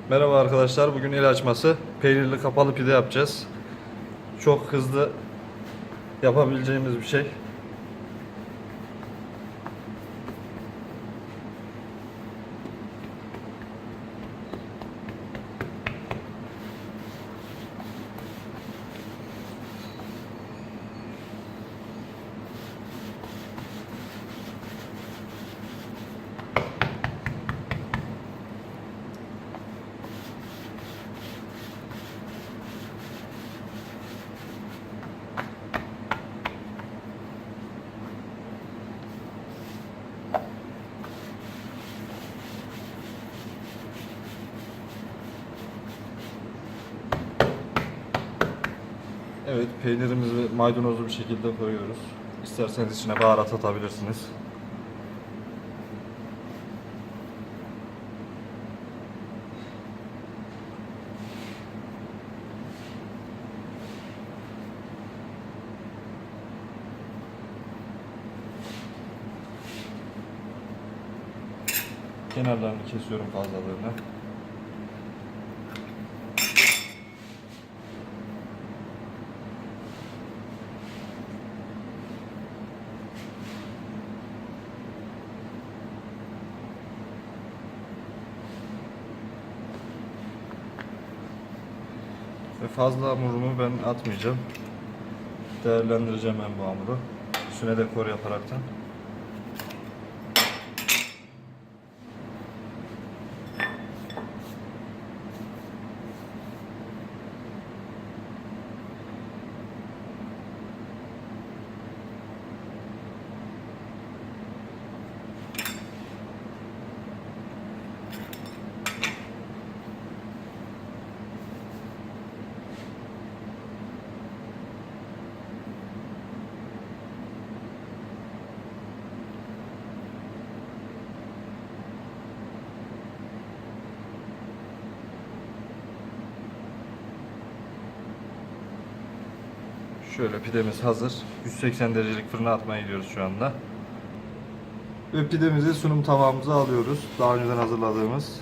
Merhaba arkadaşlar, bugün el açması peynirli kapalı pide yapacağız. Çok hızlı yapabileceğimiz bir şey. Evet, peynirimizi maydanozlu bir şekilde koyuyoruz. İsterseniz içine baharat atabilirsiniz. Kenarlarını kesiyorum fazlalığını. Ve fazla hamurumu ben atmayacağım. Değerlendireceğim ben bu hamuru. Üstüne dekor yaparaktan. Şöyle pidemiz hazır. 180 derecelik fırına atmaya gidiyoruz şu anda. Ve pidemizi sunum tabağımıza alıyoruz. Daha önceden hazırladığımız.